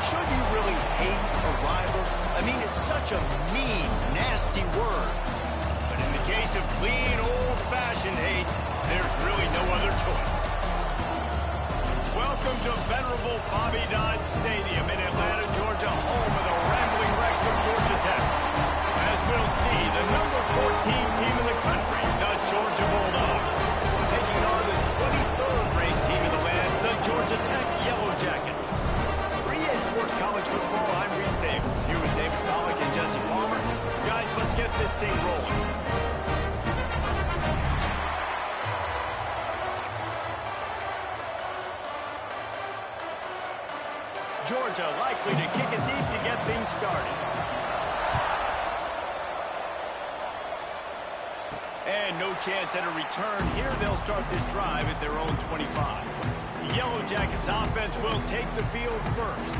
should you really hate a rival? I mean, it's such a mean, nasty word. But in the case of clean, old-fashioned hate, there's really no other choice. Welcome to venerable Bobby Dodd Stadium in Atlanta, Georgia, home of the Rambling Wreck of Georgia Tech. As we'll see, the number 14 team in the country, the Georgia Bulldogs, taking on the 23rd ranked team in the land, the Georgia Tech Yellow Jackets. For EA Sports College Football, I'm Reese Davis, here with David Pollack and Jesse Palmer. Guys, let's get this thing rolling. Georgia likely to kick it deep to get things started. And no chance at a return here. They'll start this drive at their own 25. The Yellow Jackets offense will take the field first.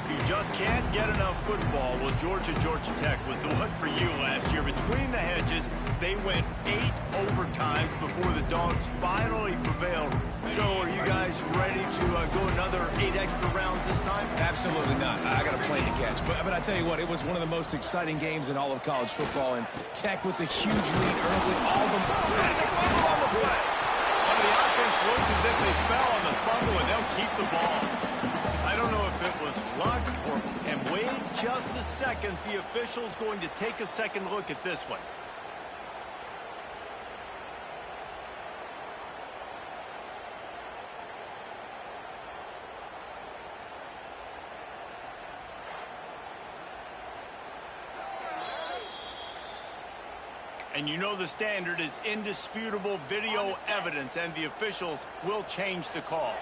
If you just can't get enough football, well, Georgia Tech was the one for you last year. Between the hedges, they went 8 overtimes before the Dogs finally prevailed. So are you guys ready to go another 8 extra rounds this time? Absolutely not. I got a plane to catch. But I tell you what, it was one of the most exciting games in all of college football. And Tech with the huge lead early, all the... There's a fumble on the play. And the offense looks as if they fell on the fumble, and they'll keep the ball. I don't know if it was luck or... And wait just a second. The official's going to take a second look at this one. And you know the standard is indisputable video evidence, and the officials will change the call.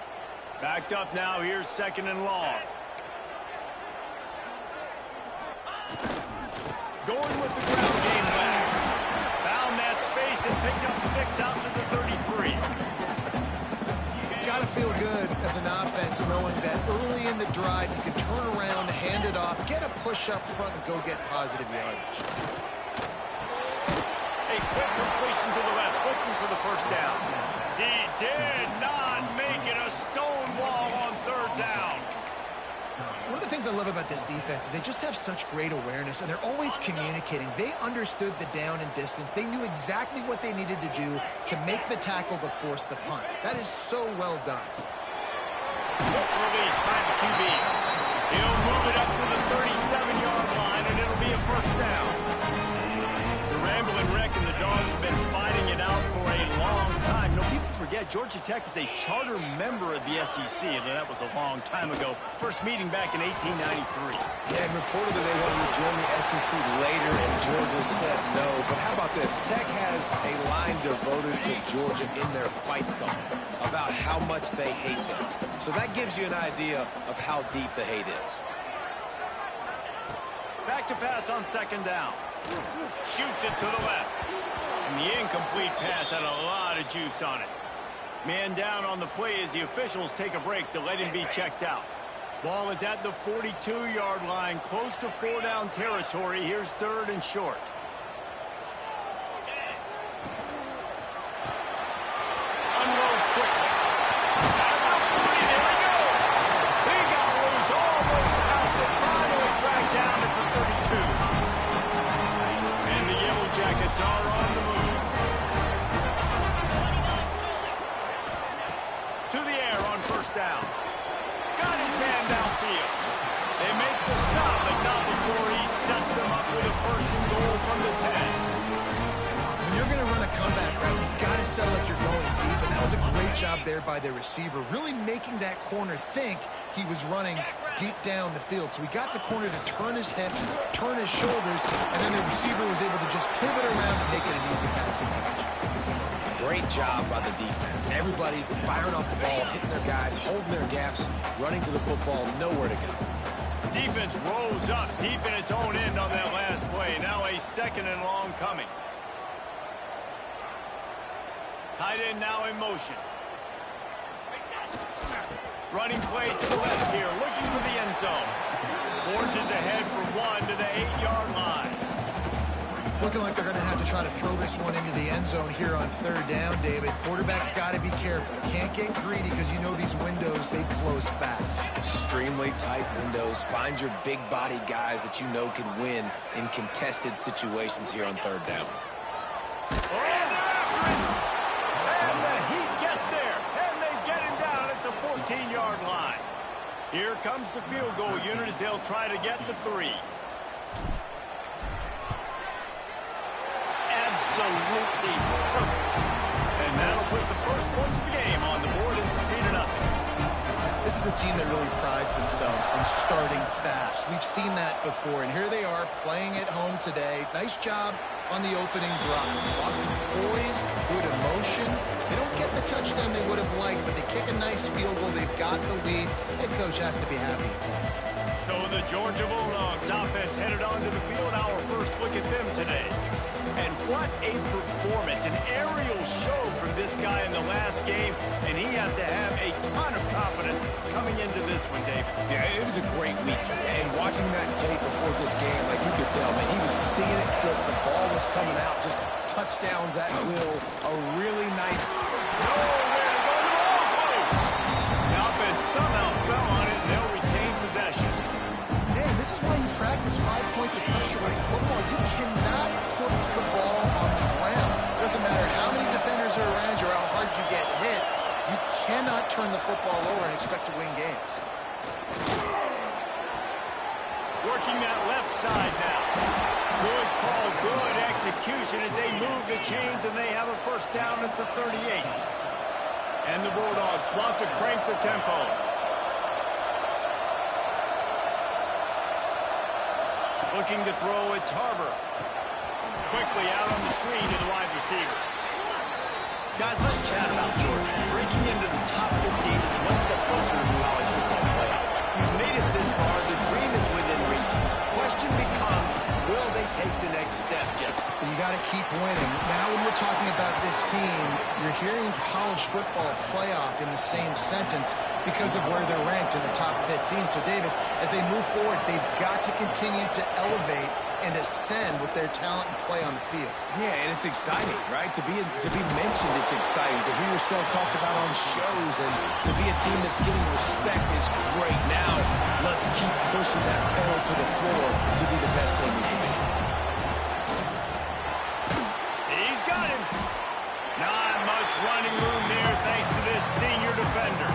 Backed up now, here's 2nd and long. Going with the ground game back. Found that space and picked up 6 out to the 33. It's got to feel good as an offense knowing that early in the drive you can turn around, hand it off, get a push up front, and go get positive yardage. A quick completion to the left, looking for the first down. He did not make it a stone wall on 3rd down. One of the things I love about this defense is they just have such great awareness, and they're always communicating. They understood the down and distance. They knew exactly what they needed to do to make the tackle to force the punt. That is so well done. Quick release by the QB. He'll move it up to the 37-yard line, and it'll be a first down. The Rambling Wreck and the Dogs have been fighting it out for a long time. No, people forget Georgia Tech was a charter member of the SEC, and that was a long time ago. First meeting back in 1893. Yeah, and reportedly they wanted to join the SEC later, and Georgia said no. But how about this? Tech has a line devoted to Georgia in their fight song about how much they hate them. So that gives you an idea of how deep the hate is. Back to pass on 2nd down. Shoots it to the left. And the incomplete pass had a lot of juice on it. Man down on the play as the officials take a break to let him be checked out. Ball is at the 42-yard line, close to 4-down territory. Here's 3rd and short. Unloads quickly. At the 40, there we go. He got loose, almost past it, finally tracked down at the 32. And the Yellow Jackets are on the move. To the air on 1st down. Got his man downfield. They make the stop, but not before he sets them up with a 1st and goal from the 10. When you're going to run a comeback route, you've got to sell like you're going deep, and that was a great job there by the receiver, really making that corner think he was running deep down the field. So we got the corner to turn his hips, turn his shoulders, and then the receiver was able to just pivot around and make it an easy passing catch. Great job by the defense. Everybody firing off the ball, hitting their guys, holding their gaps, running to the football, nowhere to go. Defense rose up deep in its own end on that last play. Now a 2nd and long coming. Tight end now in motion. Running play to the left here, looking for the end zone. Forges ahead for 1 to the 8-yard line. It's looking like they're going to have to try to throw this one into the end zone here on third down, David. Quarterback's got to be careful. Can't get greedy because you know these windows, they close fast. Extremely tight windows. Find your big body guys that you know can win in contested situations here on third down. And the Heat gets there, and they get him down at the 14-yard line. Here comes the field goal unit as they'll try to get the 3. Absolutely perfect. And that'll put the first points of the game on the board. It's 3-0. This is a team that really prides themselves on starting fast. We've seen that before, and here they are playing at home today. Nice job on the opening drive. Lots of poise, good emotion. They don't get the touchdown they would have liked, but they kick a nice field goal. They've got the lead. Head coach has to be happy. So the Georgia Bulldogs offense headed onto the field. Our first look at them today. And what a performance, an aerial show from this guy in the last game, and he has to have a ton of confidence coming into this one, David. Yeah, it was a great week, and watching that tape before this game, like you could tell, man, he was seeing it quick, the ball was coming out, just touchdowns at will, a really nice... Nowhere to go, the ball's loose! The offense somehow fell on it, and they'll retain possession. Hey, this is why you practice 5 points of pressure running football. You cannot put the ball on the ground. It doesn't matter how many defenders are around you or how hard you get hit. You cannot turn the football over and expect to win games. Working that left side now. Good call, good execution as they move the chains, and they have a first down at the 38. And the Bulldogs want to crank the tempo. Looking to throw, it's Harbor. Quickly out on the screen to the wide receiver. Guys, let's chat about Georgia. Breaking into the top 15 is one step closer to the college football playoff. You've made it this far. The dream is within reach. Question becomes, will they take the next step, Jesse? You got to keep winning. Now when we're talking about this team, you're hearing college football playoff in the same sentence because of where they're ranked in the top 15. So, David, as they move forward, they've got to continue to elevate and ascend with their talent and play on the field. Yeah, and it's exciting, right? To be mentioned, it's exciting. To hear yourself talked about on shows and to be a team that's getting respect is great. Now, let's keep pushing that pedal to the floor to be the best team we can be. He's got him. Not much running room there thanks to this senior defender.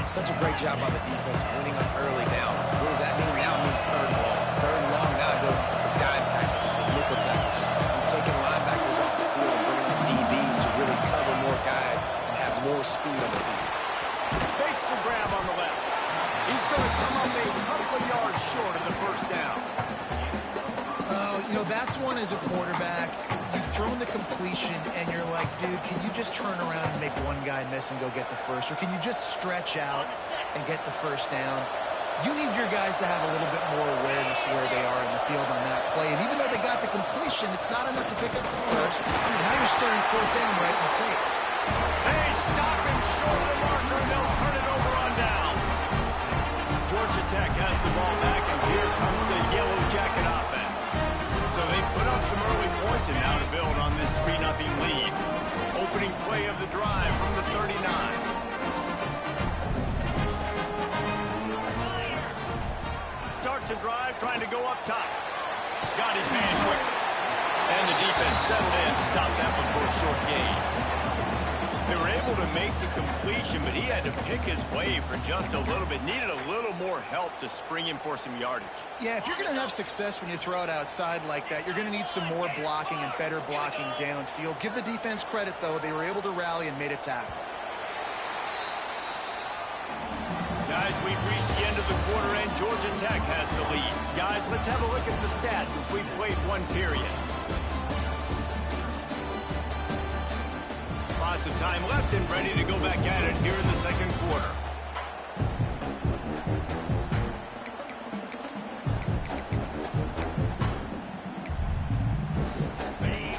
Such a great job by the defense winning on early downs. What does that mean? Now it means third and long. Third and long, now go to dime packages, to nickel packages. I'm taking linebackers off the field and bringing in DBs to really cover more guys and have more speed on the field. Makes the grab on the left. He's going to come up a couple of yards short of the first down. You know, that's one as a quarterback. You've thrown the completion, and you're like, dude, can you just turn around and make one guy miss and go get the first? Or can you just stretch out and get the first down? You need your guys to have a little bit more awareness where they are in the field on that play. And even though they got the completion, it's not enough to pick up the first. Now you're staring fourth down right in the face. They stop him short of the marker, and they'll turn it over on down. Georgia Tech has the ball back, and here comes the Yellow Jacket offense. So they put up some early points, and now to build on this 3-0 lead. Opening play of the drive from the 39. Starts a drive, trying to go up top. Got his man quickly. And the defense settled in to stop that one for a short gain. They were able to make the completion, but he had to pick his way for just a little bit. Needed a little more help to spring him for some yardage. Yeah, if you're going to have success when you throw it outside like that, you're going to need some more blocking and better blocking downfield. Give the defense credit, though. They were able to rally and made a tackle. Guys, we've reached the end of the quarter, and Georgia Tech has the lead. Guys, let's have a look at the stats as we've played one period. Lots of time left and ready to go back at it here in the second quarter.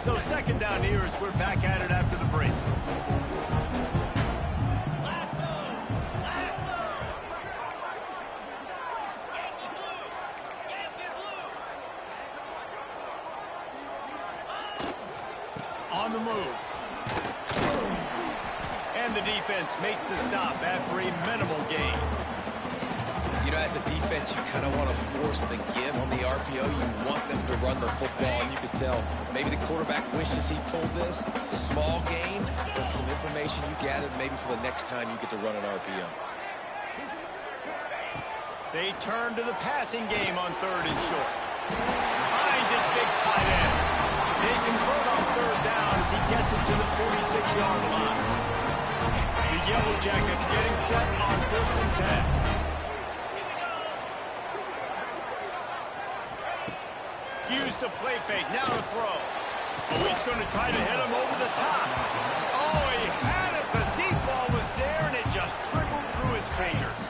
So second down here as we're back at it after the break. the defense makes the stop after a minimal gain. You know, as a defense, you kind of want to force the give on the RPO. You want them to run the football, and you can tell maybe the quarterback wishes he pulled this. Small gain, but some information you gathered maybe for the next time you get to run an RPO. They turn to the passing game on 3rd and short. Finds his big tight end. They convert on 3rd down as he gets it to the 46-yard line. The Yellow Jackets getting set on 1st and 10. Use the play fake, now to throw. Oh, he's going to try to hit him over the top. Oh, he had it. The deep ball was there, and it just trickled through his fingers.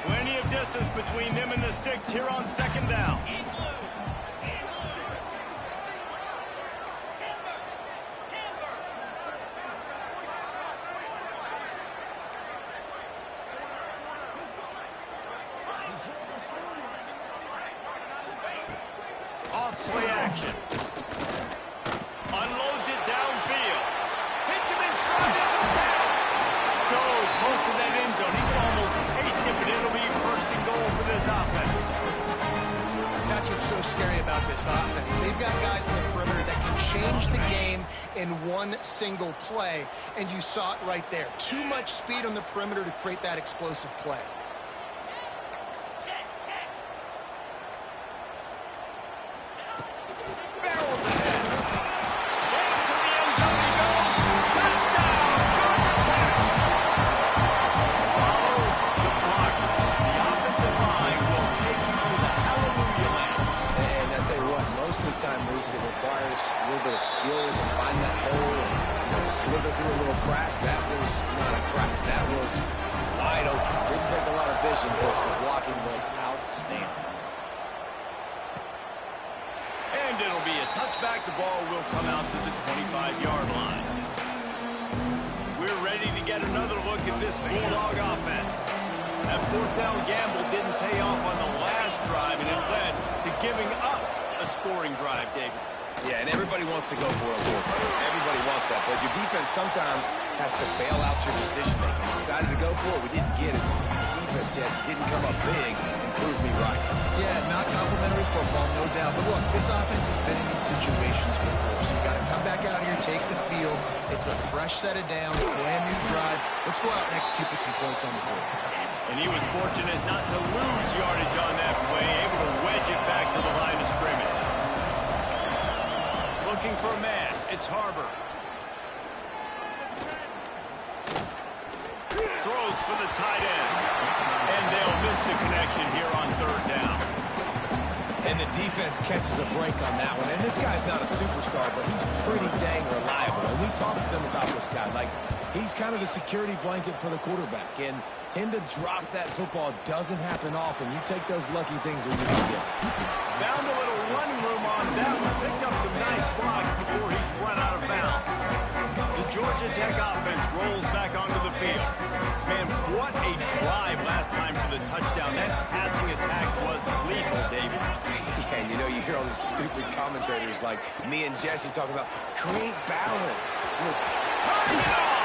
Plenty of distance between them and the sticks here on 2nd down. Off-play action. Unloads it downfield. Hits him in stride at the 10. So close to that end zone. He can almost taste it, but it'll be 1st and goal for this offense. That's what's so scary about this offense. They've got guys in the perimeter that can change the game in one single play, and you saw it right there. Too much speed on the perimeter to create that explosive play. It requires a little bit of skill to find that hole and slither through a little crack. That was not a crack. That was wide open. Didn't take a lot of vision because the blocking was outstanding. And it'll be a touchback. The ball will come out to the 25-yard line. We're ready to get another look at this Bulldog offense. That 4th down gamble didn't pay off on the last drive, and it led to giving up a scoring drive, David. Yeah, and everybody wants to go for a fourth. Everybody wants that, but your defense sometimes has to bail out your decision-making. You decided to go for it, we didn't get it. The defense, Jesse, didn't come up big and prove me right. Yeah, not complimentary football, no doubt. But look, this offense has been in these situations before, so you got to come back out here, take the field. It's a fresh set of downs, brand new drive. Let's go out and execute with some points on the board. And he was fortunate not to lose yardage on that play, able to wedge it back to the line of scrimmage. Looking for a man, it's Harbor. Throws for the tight end. And they'll miss the connection here on 3rd down. And the defense catches a break on that one. And this guy's not a superstar, but he's pretty dang reliable. And we talked to them about this guy. Like, he's kind of the security blanket for the quarterback. And him to drop that football doesn't happen often. You take those lucky things when you can get it. Found a little running room on that one. Picked up some nice blocks before he's run out of bounds. The Georgia Tech offense rolls back onto the field. Man, what a drive last time for the touchdown. That passing attack was lethal, David. Yeah, and you know, you hear all these stupid commentators like me and Jesse talking about create balance. Turning it off!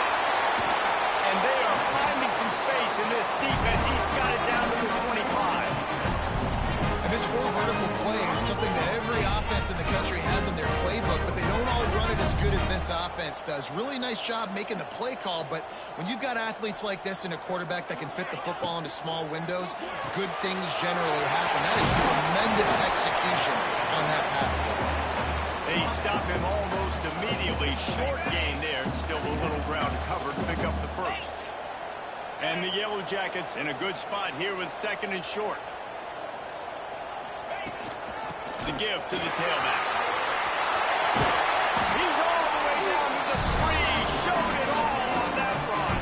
And they are finding some space in this defense. He's got it down to the 25. And this 4 vertical play is something that every offense in the country has in their playbook, but they don't all run it as good as this offense does. Really nice job making the play call, but when you've got athletes like this and a quarterback that can fit the football into small windows, good things generally happen. That is tremendous execution on that pass play. They stop him almost immediately. Short gain there, and still a little ground to cover to pick up the first. And the Yellow Jackets in a good spot here with 2nd and short. The give to the tailback. He's all the way down to the 3. Showed it all on that run.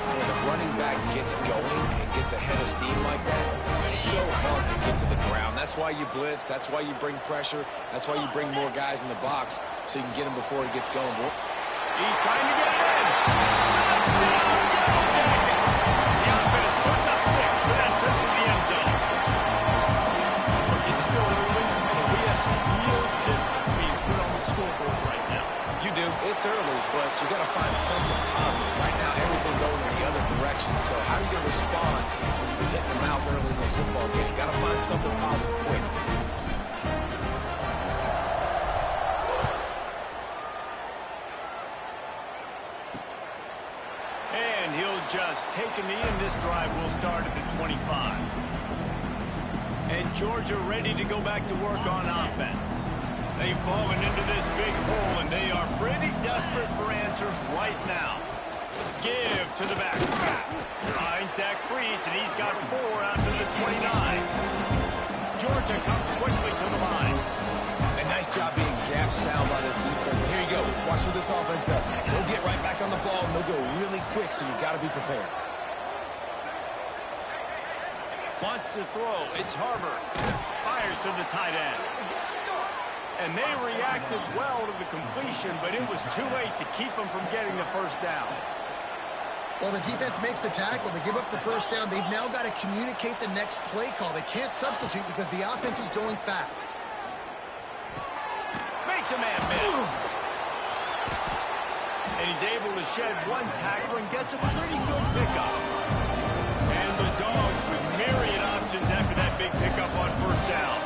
When the running back gets going and gets a head of steam like that, it's so hard to get to the ground. That's why you blitz. That's why you bring pressure. That's why you bring more guys in the box so you can get him before he gets going. He's trying to get it in. Touchdown, Yellow Jackets. The offense puts up 6 with that trip to the end zone. It's still early, but we have some real distance being put on the scoreboard right now. You do. It's early, but you got to find something positive. Right situation. So how are you going to respond when you get hit in the mouth early in this football game? Got to find something positive quick. And he'll just take a knee, and this drive will start at the 25. And Georgia ready to go back to work on offense. They've fallen into this big hole, and they are pretty desperate for answers right now. Give to the back. Finds that crease, and he's got 4 out to the 29. Georgia comes quickly to the line. A nice job being gap sound by this defense. And here you go. Watch what this offense does. They'll get right back on the ball, and they'll go really quick, so you've got to be prepared. Wants to throw. It's Harbor. Fires to the tight end. And they reacted well to the completion, but it was too late to keep them from getting the first down. Well, the defense makes the tackle. They give up the first down. They've now got to communicate the next play call. They can't substitute because the offense is going fast. Makes a man miss. And he's able to shed one tackle and gets a pretty good pickup. And the Dogs with myriad options after that big pickup on first down.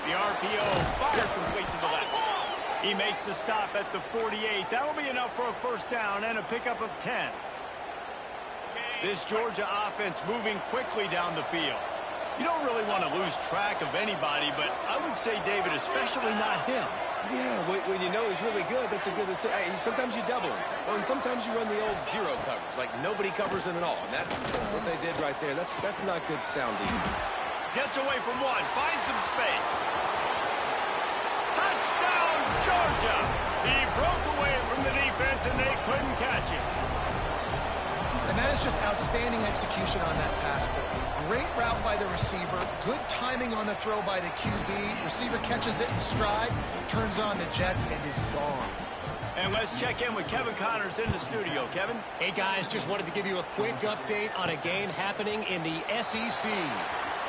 The RPO, fire complete to the left. He makes the stop at the 48. That'll be enough for a first down and a pickup of 10. This Georgia offense moving quickly down the field. You don't really want to lose track of anybody, but I would say, David, especially not him. Yeah, when you know he's really good, that's a good thing. Hey, sometimes you double him. Well, and sometimes you run the old zero coverage, like nobody covers him at all. And that's what they did right there. That's not good sound defense. Gets away from one, finds some space. Touchdown, Georgia! He broke away from the defense, and they couldn't catch him. And that is just outstanding execution on that pass play. Great route by the receiver. Good timing on the throw by the QB. Receiver catches it in stride, turns on the jets, and is gone. And let's check in with Kevin Connors in the studio. Kevin? Hey, guys, just wanted to give you a quick update on a game happening in the SEC.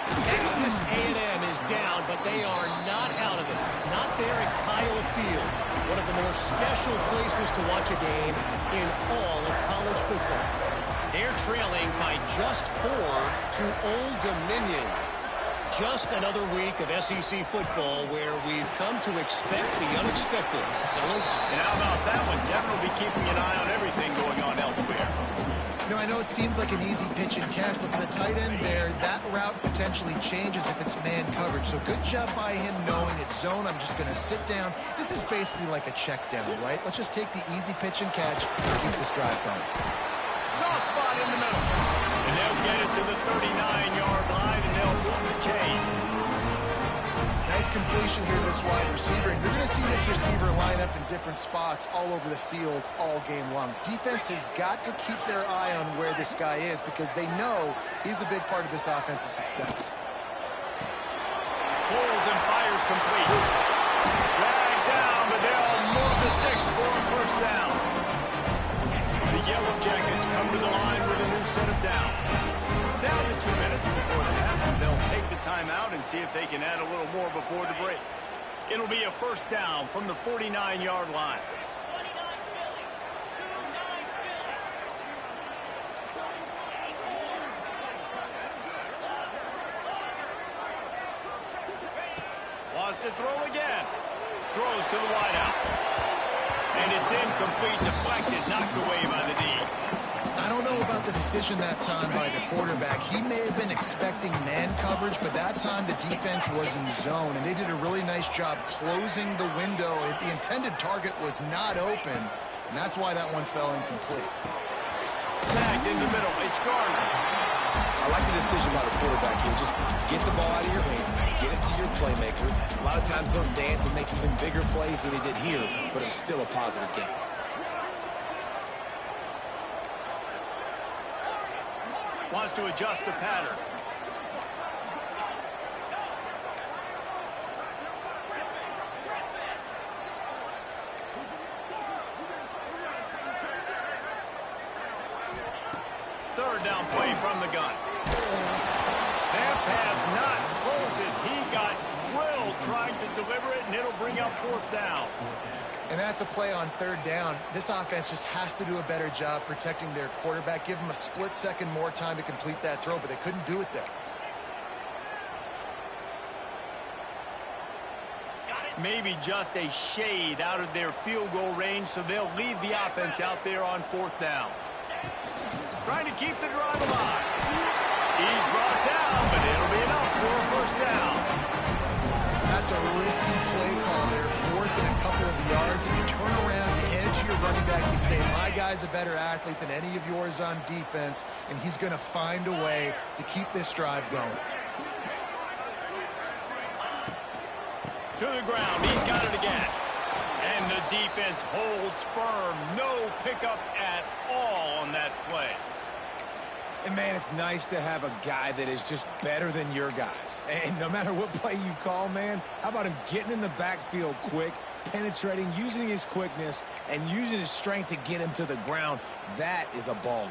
Texas A&M is down, but they are not out of it. Not there at Kyle Field, one of the more special places to watch a game in all of college football. They're trailing by just 4 to Old Dominion. Just another week of SEC football where we've come to expect the unexpected, fellas. And how about that one? Kevin will be keeping an eye on everything going on elsewhere. You know, I know it seems like an easy pitch and catch, but for the tight end there, that route potentially changes if it's man coverage. So good job by him knowing it's zone. I'm just going to sit down. This is basically like a check down, right? Let's just take the easy pitch and catch and keep this drive going. Soft spot in the middle. And they'll get it to the 39-yard line, and they'll move the chains. Nice completion here to this wide receiver. And you're going to see this receiver line up in different spots all over the field all game long. Defense has got to keep their eye on where this guy is because they know he's a big part of this offense's success. Pulls and fires complete. Dragged down, but they'll move the sticks for a first down. The Yellow Jackets come to the line with a new set of downs. Down to 2 minutes before the half, and they'll take the timeout and see if they can add a little more before the break. It'll be a first down from the 49-yard line. Wants to throw again. Throws to the wideout. And it's incomplete, deflected, knocked away by the D. I don't know about the decision that time by the quarterback. He may have been expecting man coverage, but that time the defense was in zone, and they did a really nice job closing the window. The intended target was not open, and that's why that one fell incomplete. Sacked in the middle. It's Gardner. I like the decision by the quarterback here. Just get the ball out of your hands, get it to your playmaker. A lot of times they'll dance and make even bigger plays than he did here, but it was still a positive game. Wants to adjust the pattern. Third down play from the gun. That pass not closes. He got drilled trying to deliver it, and it'll bring up fourth down. And that's a play on third down. This offense just has to do a better job protecting their quarterback. Give them a split second more time to complete that throw, but they couldn't do it there. Maybe just a shade out of their field goal range, so they'll leave the offense out there on fourth down. Trying to keep the drive alive. He's brought down, but it'll be enough for a first down. That's a risky play call there, fourth and a couple of yards, and you turn around, you hand it to your running back, you say, my guy's a better athlete than any of yours on defense, and he's going to find a way to keep this drive going. To the ground, he's got it again. And the defense holds firm. No pickup at all on that play. And, man, it's nice to have a guy that is just better than your guys. And no matter what play you call, man, how about him getting in the backfield quick, penetrating, using his quickness, and using his strength to get him to the ground? That is a baller.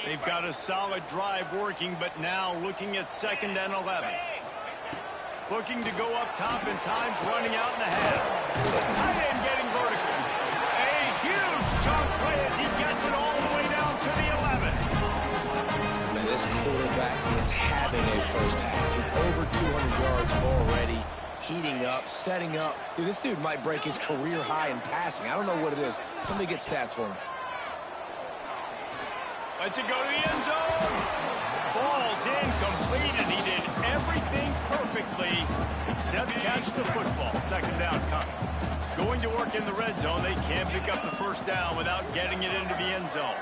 They've got a solid drive working, but now looking at 2nd and 11. Looking to go up top and times running out in the half. Tight end getting vertical. A huge chunk play as he gets it all the way down to the 11. Man, this quarterback is having a first half. He's over 200 yards already, heating up, setting up. Dude, this dude might break his career high in passing. I don't know what it is. Somebody get stats for him. Lets it go to the end zone. Falls incomplete, and he did everything perfectly except catch the football. 2nd down coming. Going to work in the red zone. They can't pick up the first down without getting it into the end zone.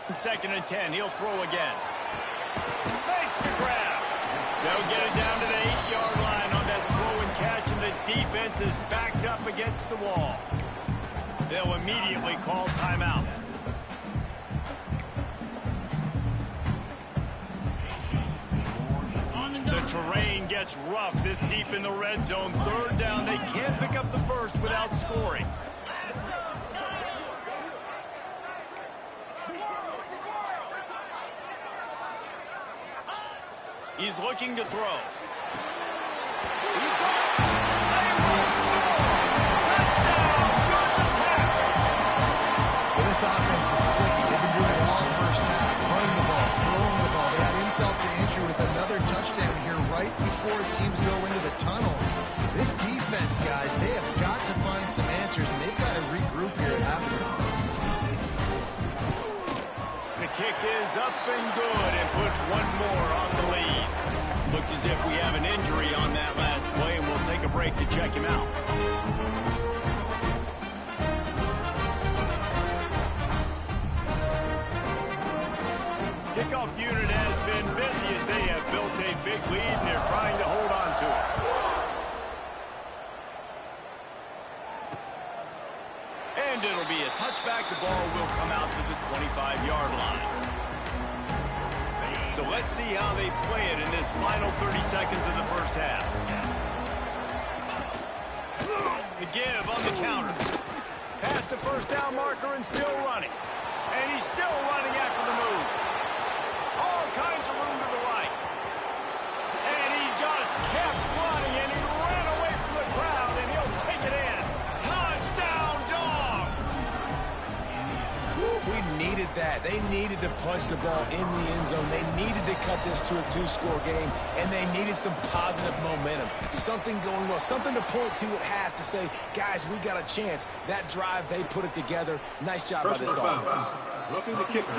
2nd and 10. He'll throw again. Makes the grab. They'll get it down to the 8-yard line on that throw and catch, and the defense is backed up against the wall. They'll immediately call timeout. The terrain gets rough this deep in the red zone. 3rd down. They can't pick up the first without scoring. He's looking to throw. He throws. They will score. Touchdown, Georgia Tech. Well, this offense is clicking. They've been doing it all first half. Running the ball, throwing the ball. They had insult to injury with another touchdown here right before teams go into the tunnel. This defense, guys, they have got to find some answers, and they've got to regroup here at halftime. The kick is up and good, and put one more on the lead. Looks as if we have an injury on that last play, and we'll take a break to check him out. Kickoff unit has been busy as they have built a big lead, and they're trying to hold on to it. And it'll be a touchback. The ball will come out to the 25-yard line. So let's see how they play it in this final 30 seconds of the first half. The give on the counter. Past the first down marker and still running. And he's still running after the move. All kinds of room to the right. And he just kept running, and he ran away from the crowd, and he'll take it in. Touchdown, Dogs! We needed that. They needed to punch the ball in the end zone. They needed to cut this to a 2-score game, and they needed some positive momentum. Something going well, something to point to at half to say, guys, we got a chance. That drive, they put it together. Nice job by this offense. Roughing the kicker.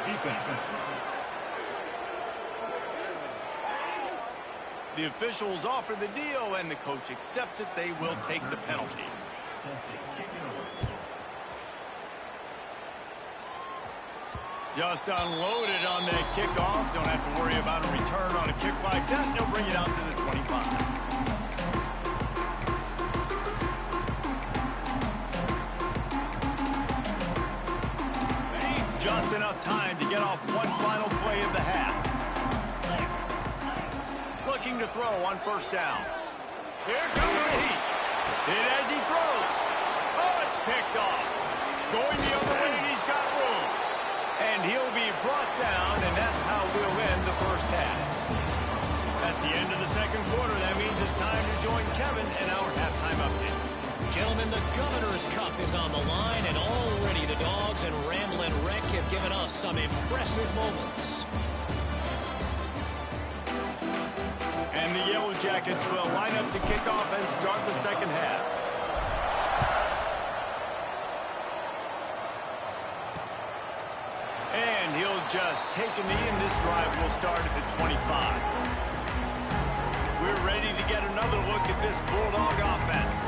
Defense. The officials offer the deal, and the coach accepts it. They will take the penalty. Just unloaded on that kickoff. Don't have to worry about a return on a kick like that. They'll bring it out to the 25. Just enough time to get off one final play of the half. Looking to throw on first down. Here comes the heat. Hit as he throws. Oh, it's picked off. Going the other way, and he's got room. And he'll be brought down, and that's how we'll end the first half. As That's the end of the second quarter. That means it's time to join Kevin in our halftime update. Gentlemen, the Governor's Cup is on the line, and already the Dogs and Ramblin' Wreck have given us some impressive moments. And the Yellow Jackets will line up to kick off and start the second half. And he'll just take a knee, and this drive will start at the 25. We're ready to get another look at this Bulldog offense.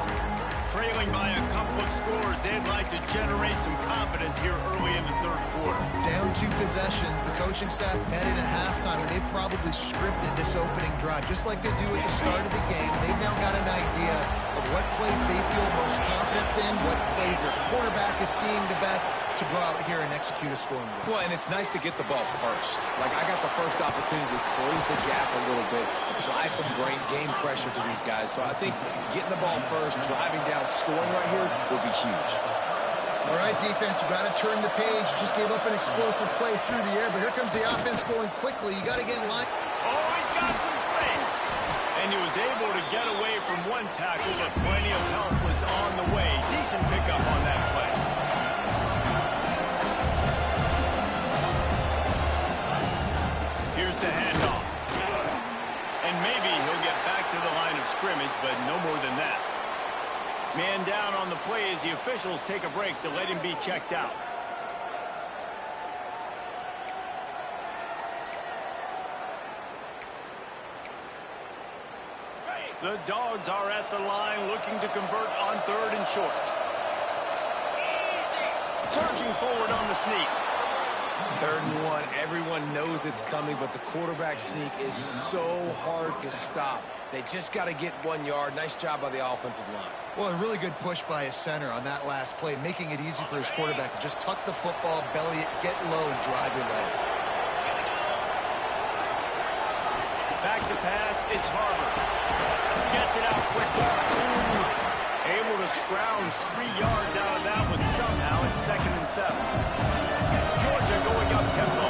Trailing by a couple of scores, they'd like to generate some confidence here early in the third quarter. Down 2 possessions, the coaching staff met in at halftime, and they've probably scripted this opening drive, just like they do at the start of the game. They've now got an idea of what plays they feel most confident in, what plays their quarterback is seeing the best to go out here and execute a scoring drive. Well, and it's nice to get the ball first. Like, I got the first opportunity to close the gap a little bit, apply some game pressure to these guys. So I think getting the ball first, driving down, scoring right here will be huge. All right, defense, you got to turn the page. You just gave up an explosive play through the air, but here comes the offense going quickly. You got to get in line. Oh, he's got some space. And he was able to get away from one tackle, but plenty of help was on the way. Decent pickup on that play. Here's the handoff. And maybe he'll get back to the line of scrimmage, but no more than that. Man down on the play as the officials take a break to let him be checked out. The Dogs are at the line looking to convert on 3rd and short. Surging forward on the sneak. 3rd and 1, everyone knows it's coming, but the quarterback sneak is so hard to stop. They just got to get 1 yard. Nice job by the offensive line. Well, a really good push by his center on that last play, making it easy for his quarterback to just tuck the football, belly it, get low, and drive your legs. Back to pass, it's Harvard. Gets it out quickly. Able to scrounge 3 yards out of that one somehow. It's 2nd and 7. Georgia going up tempo.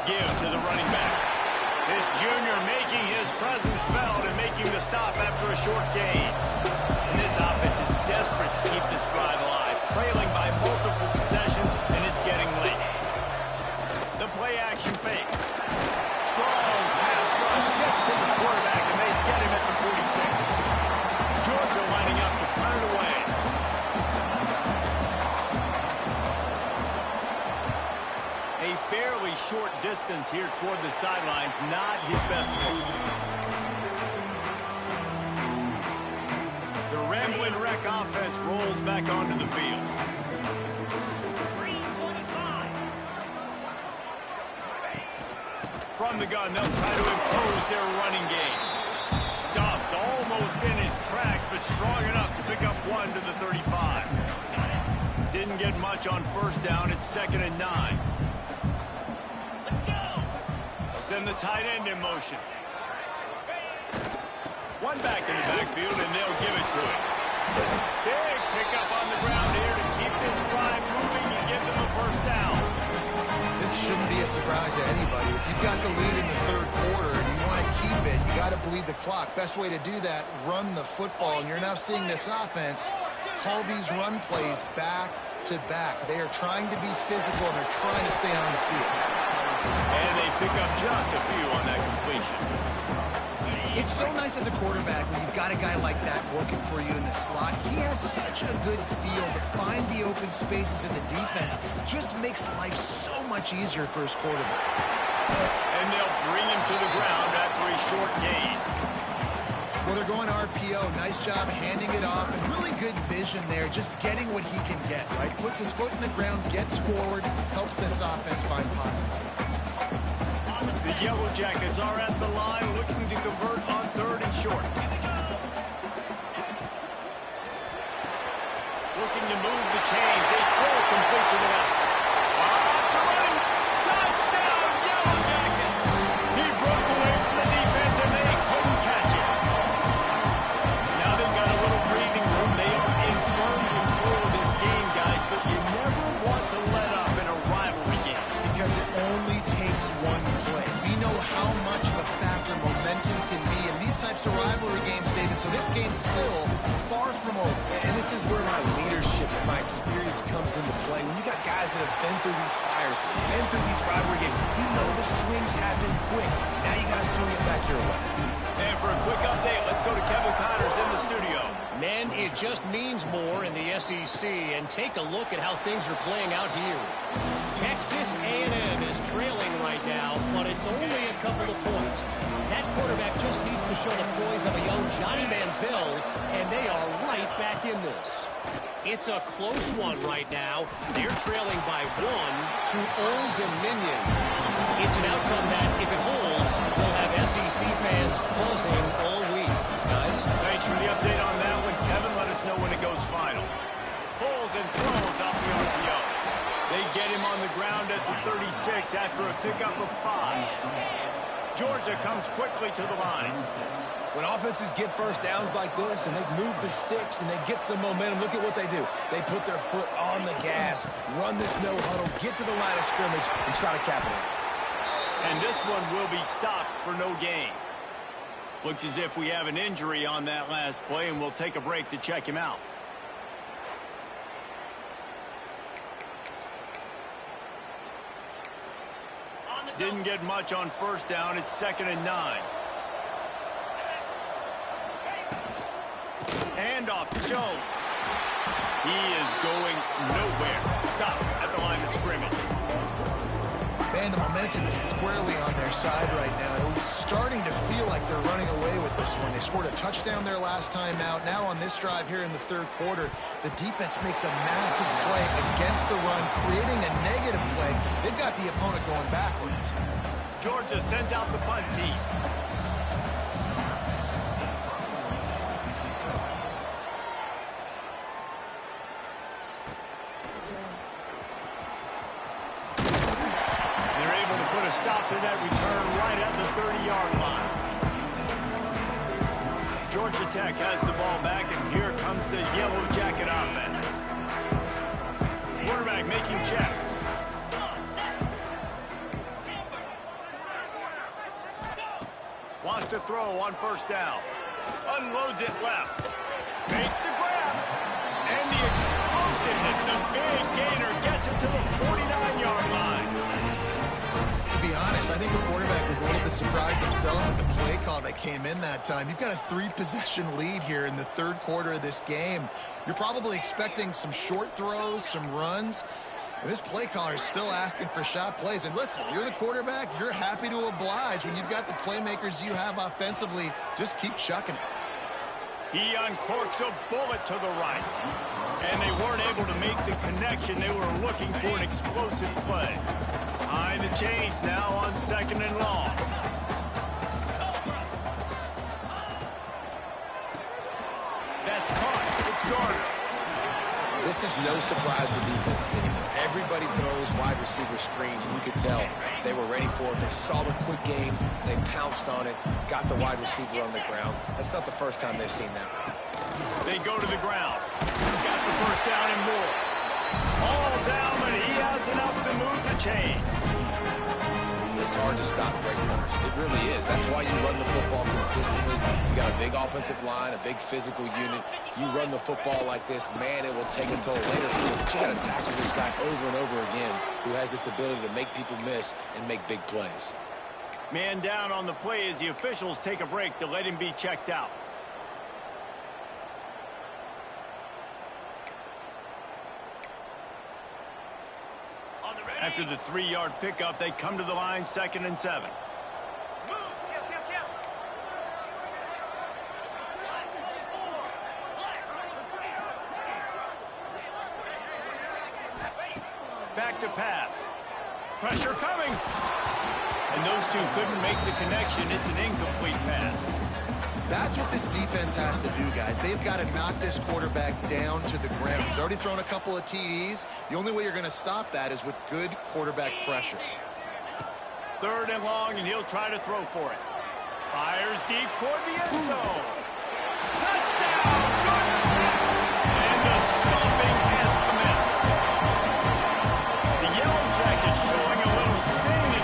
Give to the running back. This junior making his presence felt and making the stop after a short gain. And this offense is desperate to keep this drive alive, trailing by multiple possessions, and it's getting late. The play action fake. Strong pass rush gets to the quarterback, and they get him at the 46. Georgia lining up to punt it away. A fairly short distance here toward the sidelines, not his best move. The Ramblin' Wreck offense rolls back onto the field. From the gun, they'll try to impose their running game. Stuffed almost in his tracks, but strong enough to pick up 1 to the 35. Didn't get much on 1st down. It's 2nd and 9. They'll send the tight end in motion. One back in the backfield, and they'll give it to him. Big pickup on the ground here to keep this drive moving and give them a 1st down. This shouldn't be a surprise to anybody. If you've got the lead in the 3rd quarter and you want to keep it, you got to bleed the clock. Best way to do that, run the football. And you're now seeing this offense call these run plays back to back. They are trying to be physical, and they're trying to stay on the field. And they pick up just a few on that completion. It's so nice as a quarterback when you've got a guy like that working for you in the slot. He has such a good feel to find the open spaces in the defense. Just makes life so much easier for his quarterback. And they'll bring him to the ground after a short gain. Well, they're going RPO. Nice job handing it off, and really good vision there, just getting what he can get, right? Puts his foot in the ground, gets forward, helps this offense find positive points. The Yellow Jackets are at the line looking to convert on 3rd and short. Looking to move the chains. They throw it complete to the left. It's a running touchdown, Yellow Jackets. He broke away from the defense, and they couldn't catch it. Now they've got a little breathing room. They are in firm control of this game, guys, but you never want to let up in a rivalry game. only takes one play. We know how much of a factor momentum can be in these types of rivalry games, David, so this game's still far from over. And this is where my leadership and my experience comes into play. When you got guys that have been through these fires, been through these rivalry games, you know the swings happen quick. Now you got to swing it back your way. And for a quick update, let's go to Kevin Connors in the studio. Men, it just means more in the SEC, and take a look at how things are playing out here. Texas A&M is trailing right now, but it's only a couple of points. That quarterback just needs to show the poise of a young Johnny Manziel, and they are right back in this. It's a close one right now. They're trailing by 1 to Old Dominion. It's an outcome that, if it holds, will have SEC fans buzzing all week. Guys? Thanks for the update on that one. Kevin, let us know when it goes final. Pulls and throws off the RPO. They get him on the ground at the 36 after a pickup of 5. Georgia comes quickly to the line. When offenses get first downs like this and they move the sticks and they get some momentum, look at what they do. They put their foot on the gas, run this no huddle, get to the line of scrimmage, and try to capitalize. And this one will be stopped for no gain. Looks as if we have an injury on that last play, and we'll take a break to check him out. Didn't get much on first down. It's 2nd and 9. Handoff to Jones. He is going nowhere. Stop at the line of scrimmage. Man, the momentum is squarely on their side right now. It was starting to feel like they're running away with this one. They scored a touchdown their last time out. Now on this drive here in the 3rd quarter, the defense makes a massive play against the run, creating a negative play. They've got the opponent going backwards. Georgia sends out the punt team. Stop to that return right at the 30-yard line. Georgia Tech has the ball back, and here comes the Yellow Jacket offense. Quarterback making checks. Wants to throw on first down. Unloads it left. Makes the grab. And the explosiveness, the big gainer gets it to the 49-yard line. To be honest, I think the quarterback was a little bit surprised himself with the play call that came in that time. You've got a 3-possession lead here in the 3rd quarter of this game. You're probably expecting some short throws, some runs. And this play caller is still asking for shot plays. And listen, you're the quarterback. You're happy to oblige. When you've got the playmakers you have offensively, just keep chucking it. He uncorks a bullet to the right. And they weren't able to make the connection. They were looking for an explosive play. Behind the chains now on 2nd and long. That's caught. It's Garner. This is no surprise to defenses anymore. Everybody throws wide receiver screens, and you could tell they were ready for it. They saw the quick game. They pounced on it, got the wide receiver on the ground. That's not the first time they've seen that. They go to the ground. Got the first down and more. All down, but he has enough to move the chains. It's hard to stop great runners. It really is. That's why you run the football consistently. You got a big offensive line, a big physical unit. You run the football like this, man, it will take a toll later. But you got to tackle this guy over and over again who has this ability to make people miss and make big plays. Man down on the play as the officials take a break to let him be checked out. After the 3-yard pickup, they come to the line, 2nd and 7. Back to pass. Pressure coming. And those two couldn't make the connection. It's an incomplete pass. That's what this defense has to do, guys. They've got to knock this quarterback down to the ground. He's already thrown a couple of TDs. The only way you're going to stop that is with good quarterback pressure. 3rd and long, and he'll try to throw for it. Fires deep toward the end zone. Touchdown, Georgia Tech! And the stomping has commenced. The Yellow Jackets showing a little sting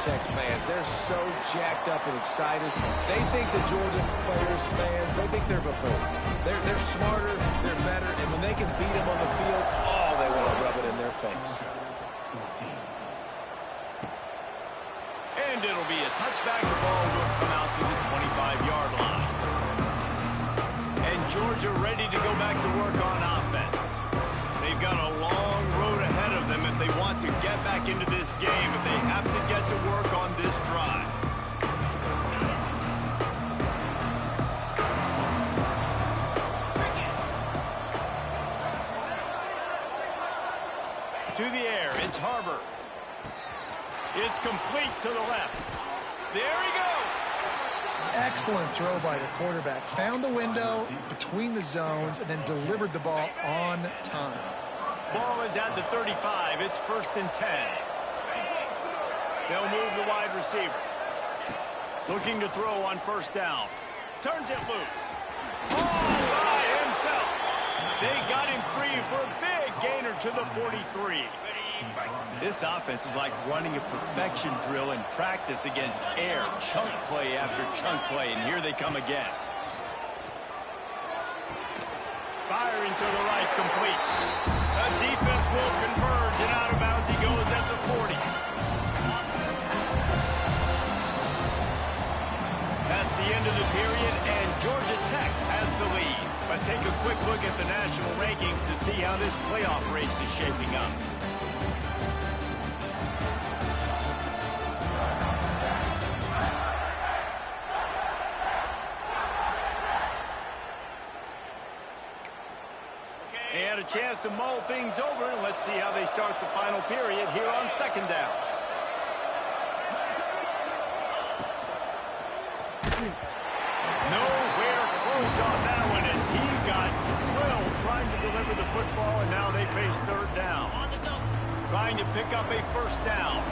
Tech fans. They're so jacked up and excited. They think the Georgia players, fans, they think they're buffoons. They're smarter, they're better, and when they can beat them on the field, oh, they want to rub it in their face. And it'll be a touchback. The ball will come out to the 25-yard line. And Georgia ready to go back to work on offense. They've got a long road ahead of them if they want to get back into this game, but they have to get to work on this drive. To the air, it's Harbor. It's complete to the left. There he goes. Excellent throw by the quarterback. Found the window between the zones and then delivered the ball on time. Ball is at the 35. It's 1st and 10. They'll move the wide receiver. Looking to throw on 1st down. Turns it loose. All by himself. They got him free for a big gainer to the 43. This offense is like running a perfection drill in practice against air. Chunk play after chunk play, and here they come again. Firing to the right, complete. The defense will converge, and out of bounds he goes at the 40. That's the end of the period, and Georgia Tech has the lead. Let's take a quick look at the national rankings to see how this playoff race is shaping up. And a chance to mull things over. Let's see how they start the final period here on 2nd down. Nowhere close on that one as he got drilled trying to deliver the football, and now they face 3rd down. Trying to pick up a 1st down.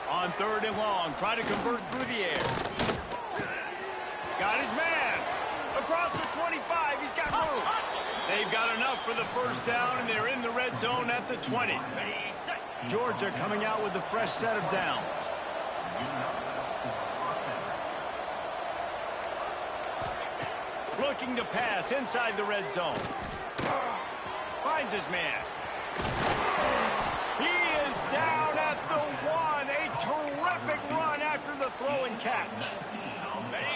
On 3rd and long, trying to convert through the air. Got his man. Across the 25, he's got room. They've got enough for the 1st down, and they're in the red zone at the 20. Georgia coming out with a fresh set of downs. Looking to pass inside the red zone. Finds his man. He is down at the 1. A terrific run after the throw and catch.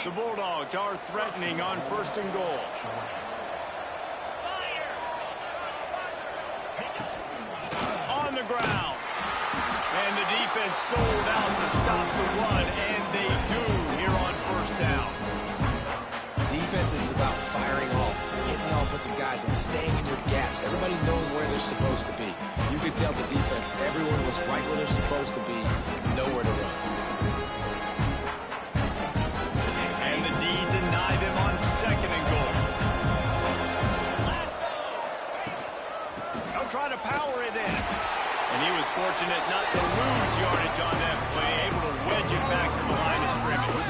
The Bulldogs are threatening on 1st and goal. On the ground. And the defense sold out to stop the run, and they do here on 1st down. Defense is about firing off, hitting the offensive guys, and staying in your gaps. Everybody knowing where they're supposed to be. You could tell the defense, everyone was right where they're supposed to be, nowhere to run. And the D denied them on 2nd and goal. They'll try to power it in. And he was fortunate not to lose yardage on that play, able to wedge it back to the line of scrimmage.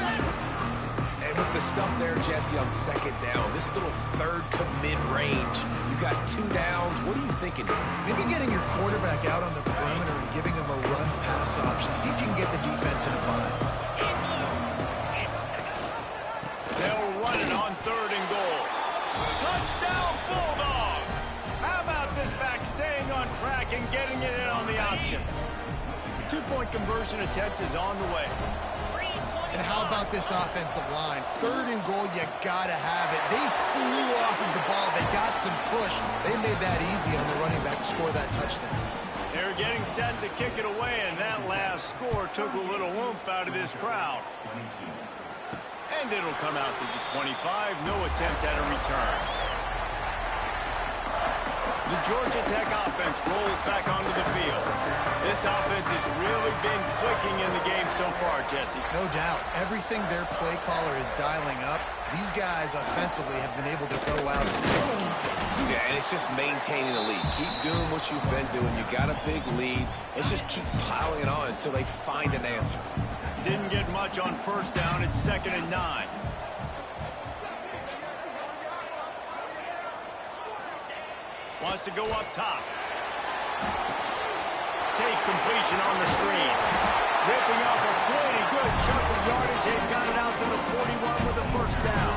And with the stuff there, Jesse, on 2nd down, this little 3rd to mid-range, you got 2 downs. What are you thinking here? Maybe getting your quarterback out on the perimeter and giving him a run-pass option. See if you can get the defense in a bind. They'll run it on 3rd and goal. Touchdown, Bulldogs! How about this back staying on track and getting it in on the option? 2-point conversion attempt is on the way. And how about this offensive line? 3rd and goal, you gotta have it. They flew off of the ball. They got some push. They made that easy on the running back to score that touchdown. They're getting set to kick it away, and that last score took a little oomph out of this crowd. And it'll come out to the 25. No attempt at a return. The Georgia Tech offense rolls back onto the field. This offense has really been clicking in the game so far, Jesse. No doubt. Everything their play caller is dialing up, these guys offensively have been able to go out and execute. Yeah, and it's just maintaining the lead. Keep doing what you've been doing. You got a big lead. Let's just keep piling it on until they find an answer. Didn't get much on 1st down. It's 2nd and 9. Wants to go up top. Safe completion on the screen. Ripping off a pretty good chunk of yardage. They've got it out to the 41 with a first down.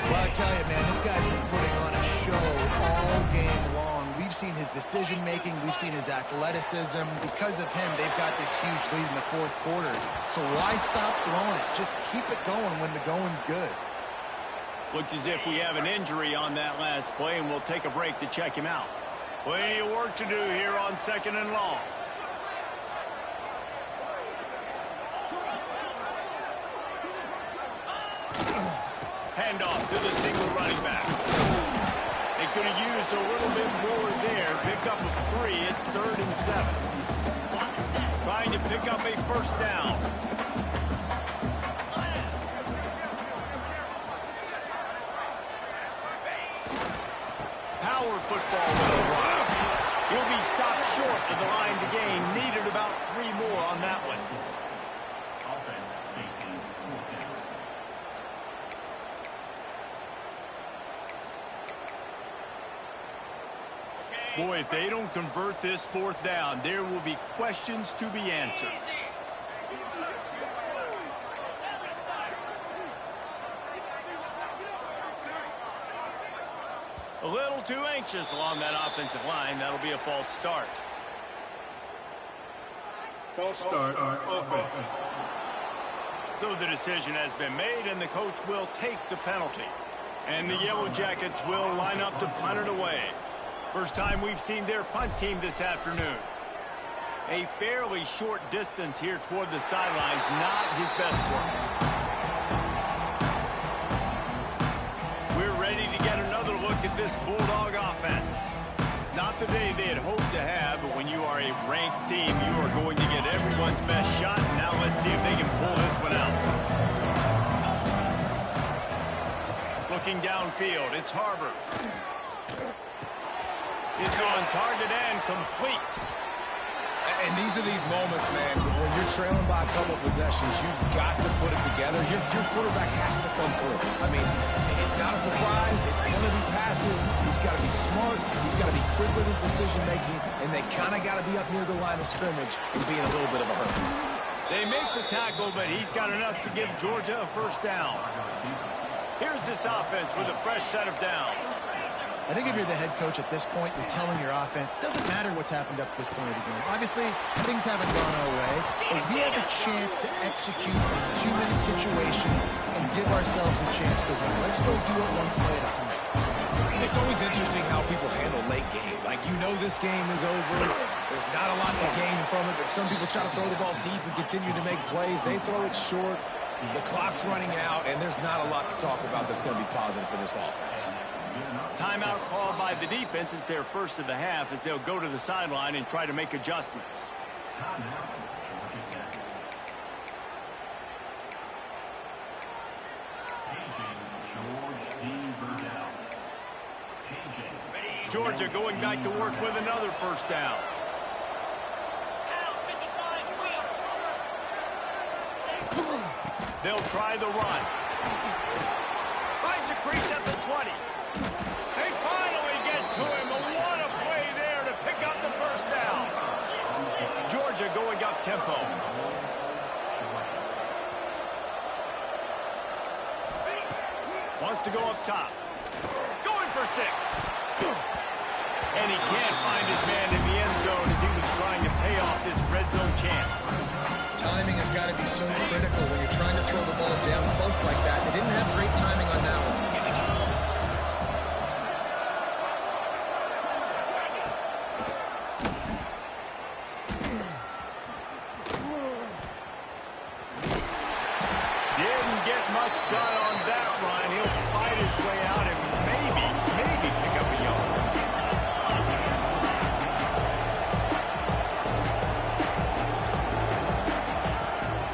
Well, I tell you, man, this guy's been putting on a show all game long. We've seen his decision-making. We've seen his athleticism. Because of him, they've got this huge lead in the fourth quarter. So why stop throwing it? Just keep it going when the going's good. Looks as if we have an injury on that last play, and we'll take a break to check him out. Plenty of work to do here on 2nd and long. Handoff to the single running back. They could have used a little bit more there. Pick up a 3. It's 3rd and 7. Trying to pick up a first down. Power football with a run. He'll be stopped short of the line to gain. Needed about 3 more on that one. Boy, if they don't convert this 4th down, there will be questions to be answered. A little too anxious along that offensive line. That'll be a false start. False start on offense. So the decision has been made, and the coach will take the penalty. And the Yellow Jackets will line up to punt it away. First time we've seen their punt team this afternoon. A fairly short distance here toward the sidelines, not his best work. We're ready to get another look at this Bulldog offense. Not the day they had hoped to have, but when you are a ranked team, you are going to get everyone's best shot. Now let's see if they can pull this one out. Looking downfield, it's Harbor. It's on target and complete. And these are these moments, man, when you're trailing by a couple of possessions, you've got to put it together. Your quarterback has to come through. I mean, it's not a surprise. It's going to be passes. He's got to be smart. He's got to be quick with his decision-making, and they kind of got to be up near the line of scrimmage and be in a little bit of a hurry. They make the tackle, but he's got enough to give Georgia a first down. Here's this offense with a fresh set of downs. I think if you're the head coach at this point, you're telling your offense, it doesn't matter what's happened up to this point of the game. Obviously, things haven't gone our way, but we have a chance to execute a 2-minute situation and give ourselves a chance to win. Let's go do it one play at a time. It's always interesting how people handle late game. Like, you know this game is over. There's not a lot to gain from it, but some people try to throw the ball deep and continue to make plays. They throw it short. The clock's running out, and there's not a lot to talk about that's going to be positive for this offense. Timeout called by the defense. It's their first of the half as they'll go to the sideline and try to make adjustments. Georgia going back to work with another first down. They'll try the run. Finds a crease at the 20. They finally get to him. What a play there to pick up the first down. Georgia going up tempo. Wants to go up top. Going for 6. And he can't find his man in the end zone as he was trying to pay off this red zone chance. Timing has got to be so critical when you're trying to throw the ball down close like that. They didn't have great timing on that one. Didn't get much done on that run. He'll fight his way out and maybe pick up a yard.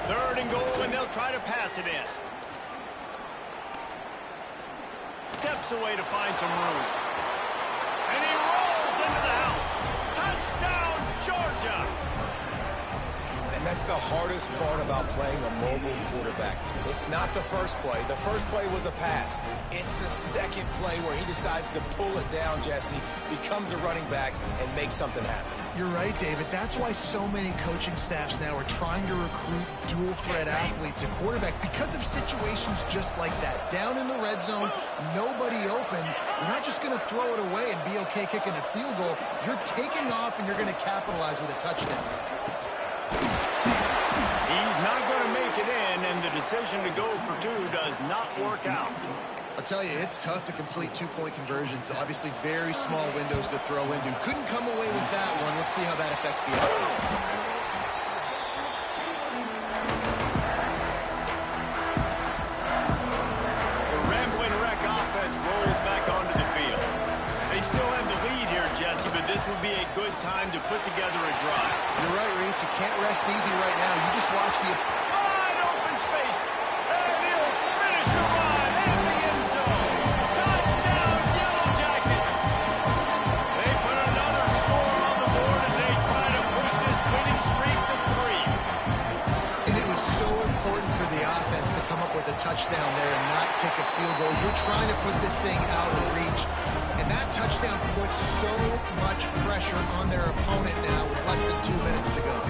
Third and goal, and they'll try to pass it in. Steps away to find some room. And he rolls into the house. Touchdown, Georgia! And That's the hardest part about playing a mobile quarterback. It's not the first play. The first play was a pass. It's the second play where he decides to pull it down, Jesse, becomes a running back, and makes something happen. You're right, David. That's why so many coaching staffs now are trying to recruit dual-threat athletes at quarterback because of situations just like that. Down in the red zone, nobody open. You're not just going to throw it away and be okay kicking a field goal. You're taking off, and you're going to capitalize with a touchdown. He's not going to make it in, and the decision to go for two does not work out. I'll tell you, it's tough to complete two-point conversions. Obviously, very small windows to throw into. Couldn't come away with that one. Let's see how that affects the outcome. The Rambling Wreck offense rolls back onto the field. They still have the lead here, Jesse, but this would be a good time to put together a drive. You're right, Reese. You can't rest easy right now. You just watch the... Wide open space. And he'll finish the run in the end zone. Touchdown, Yellow Jackets. They put another score on the board as they try to push this winning streak to 3. And it was so important for the offense to come up with a touchdown there and not kick a field goal. You're trying to put this thing out of reach. And that touchdown puts so much pressure on their opponent now with less than 2 minutes to go.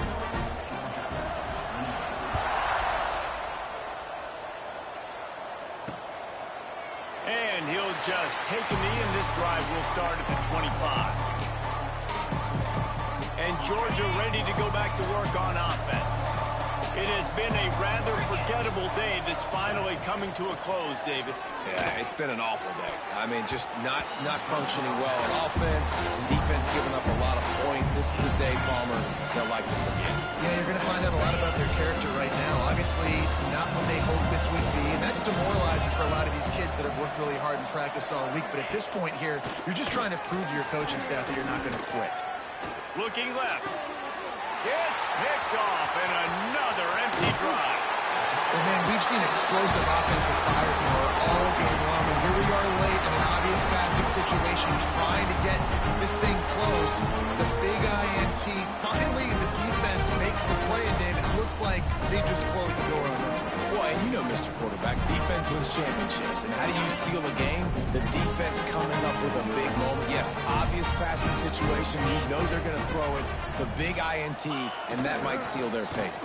And he'll just take a knee, and this drive will start at the 25. And Georgia ready to go back to work on offense. It has been a rather forgettable day that's finally coming to a close, David. Yeah, it's been an awful day. I mean, just not functioning well on offense. Defense giving up a lot of points. This is a day, Palmer, they'll like to forget. Yeah, you're going to find out a lot about their character right now. Obviously, not what they hoped this would be, and that's demoralizing for a lot of these kids that have worked really hard in practice all week. But at this point here, you're just trying to prove to your coaching staff that you're not going to quit. Looking left. It's picked off, and another empty drive. And man, we've seen explosive offensive firepower all game long, and here we are late in an obvious passing situation trying to get this thing close. The big INT, finally the defense makes a play, and David, it looks like they just closed the door on this one. Well, and you know, Mr. Quarterback, defense wins championships. And how do you seal a game? The defense coming up with a big moment. Yes, obvious passing situation. You know they're going to throw it. The big INT, and that might seal their fate.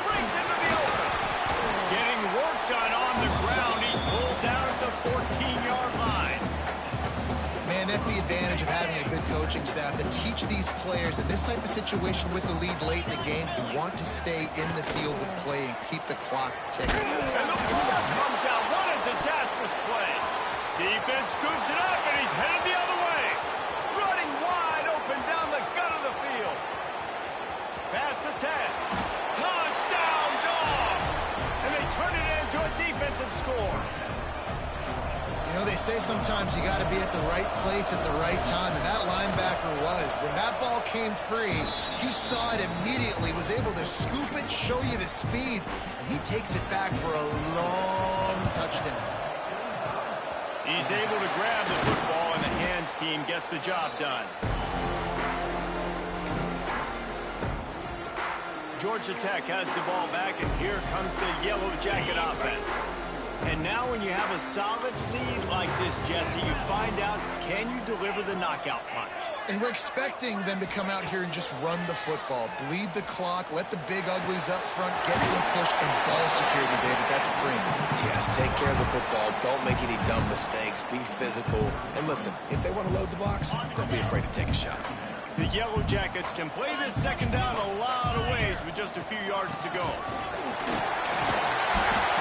Brings him to the open. Getting work done on the ground. He's pulled down at the 14-yard line. Man, that's the advantage of having a good coaching staff that teach these players in this type of situation with the lead late in the game, you want to stay in the field of play and keep the clock ticking. And the ball comes out. What a disastrous play. Defense scoops it up, and he's headed the other way. Running wide open down the gut of the field. Pass to 10. Touchdown, Dogs! And they turn it into a defensive score. You know, they say sometimes you got to be at the right place at the right time, and that linebacker was. When that ball came free, he saw it immediately, was able to scoop it, show you the speed, and he takes it back for a long touchdown. He's able to grab the football, and the hands team gets the job done. Georgia Tech has the ball back, and here comes the Yellow Jacket offense. And now when you have a solid lead like this, Jesse, you find out, can you deliver the knockout punch? And we're expecting them to come out here and just run the football, bleed the clock, let the big uglies up front, get some push, and ball security, David. That's premium. Yes, take care of the football. Don't make any dumb mistakes. Be physical. And listen, if they want to load the box, don't be afraid to take a shot. The Yellow Jackets can play this second down a lot of ways with just a few yards to go.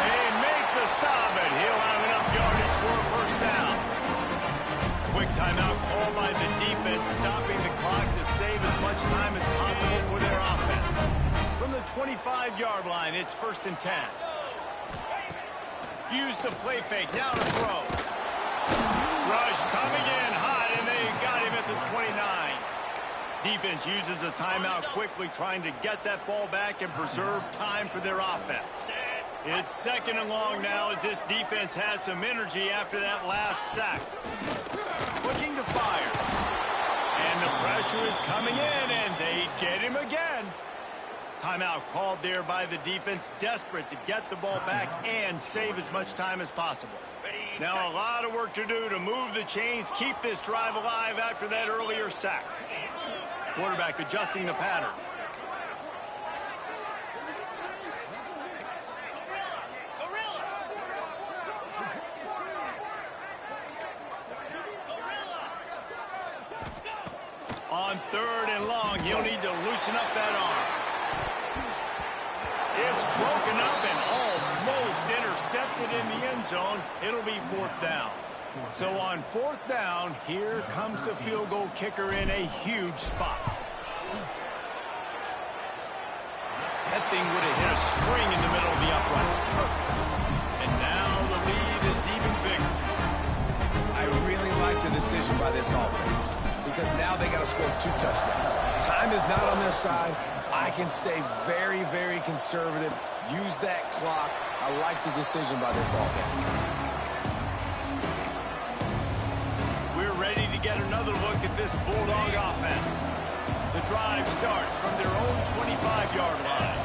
They make the stop, and he'll have enough yardage for a first down. Quick timeout called by the defense, stopping the clock to save as much time as possible for their offense. From the 25-yard line, it's 1st and 10. Use the play fake, now to throw. Rush coming in hot, and they got him at the 29. Defense uses a timeout quickly, trying to get that ball back and preserve time for their offense. It's 2nd and long now as this defense has some energy after that last sack. Looking to fire. And the pressure is coming in, and they get him again. Timeout called there by the defense, desperate to get the ball back and save as much time as possible. Now a lot of work to do to move the chains, keep this drive alive after that earlier sack. Quarterback adjusting the pattern. On 3rd and long, he'll need to loosen up that arm. It's broken up and almost intercepted in the end zone. It'll be 4th down. So on 4th down, here comes the field goal kicker in a huge spot. That thing would have hit a string in the middle of the uprights. Perfect. And now the lead is even bigger. I really like the decision by this offense, because now they got to score 2 touchdowns. Time is not on their side. I can stay very, very conservative. Use that clock. I like the decision by this offense. We're ready to get another look at this Bulldog offense. The drive starts from their own 25-yard line.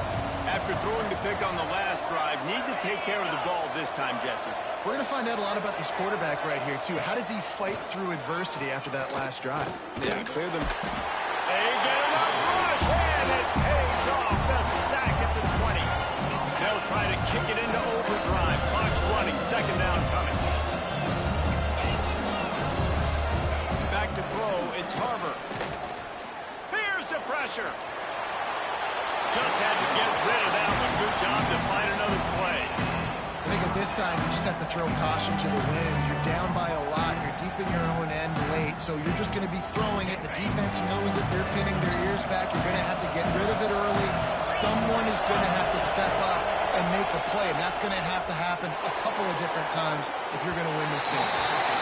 After throwing the pick on the last drive, need to take care of the ball this time, Jesse. We're going to find out a lot about this quarterback right here, too. How does he fight through adversity after that last drive? Yeah, clear them. They get it up, rush, and it pays off. The sack at the 20. They'll try to kick it into overdrive. Clock's running, 2nd down coming. Back to throw, it's Harbor. Here's the pressure. Just had to get rid of that one. Good job to find another play. I think at this time, you just have to throw caution to the wind. You're down by a lot. You're deep in your own end late, so you're just going to be throwing it. The defense knows it. They're pinning their ears back. You're going to have to get rid of it early. Someone is going to have to step up and make a play, and that's going to have to happen a couple of different times if you're going to win this game.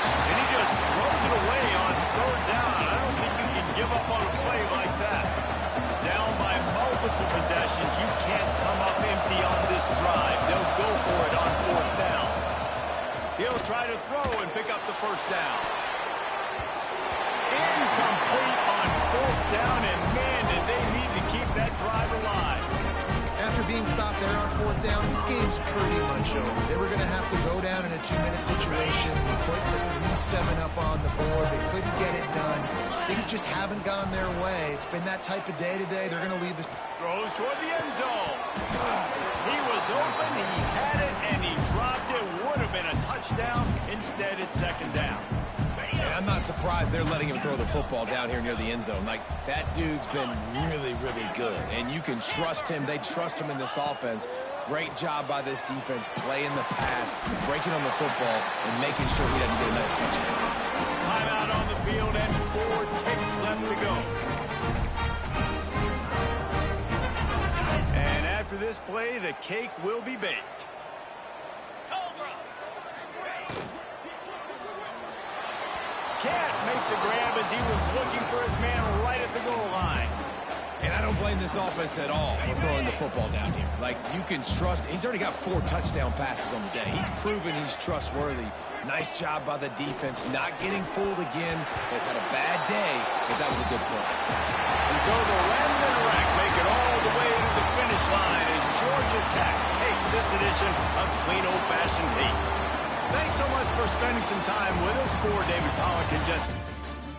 And he just throws it away on 3rd down. I don't think you can give up on a play like that. Down by multiple possessions, you can't come up empty on this drive. They'll go for it on 4th down. He'll try to throw and pick up the 1st down. Incomplete on 4th down, and man, did they need to keep that drive alive. After being stopped there on 4th down, this game's pretty much over. They were going to have to go down in a 2-minute situation, put at least 7 up on the board. They couldn't get it done. Things just haven't gone their way. It's been that type of day today. They're going to leave this. Throws toward the end zone. He was open, he had it, and he dropped it. Would have been a touchdown. Instead, it's 2nd down. And I'm not surprised they're letting him throw the football down here near the end zone. Like, that dude's been really, really good. And you can trust him. They trust him in this offense. Great job by this defense playing the pass, breaking on the football, and making sure he doesn't get another touchdown. Timeout on the field and 4 ticks left to go. And after this play, the cake will be baked. Can't make the grab as he was looking for his man right at the goal line. And I don't blame this offense at all for throwing the football down here. Like, you can trust. He's already got 4 touchdown passes on the day. He's proven he's trustworthy. Nice job by the defense, not getting fooled again. They had a bad day, but that was a good play. And so the Rams and Wreck make it all the way to the finish line as Georgia Tech takes this edition of Clean Old Fashioned Heat. Thanks so much for spending some time with us. For David Pollack and Jesse.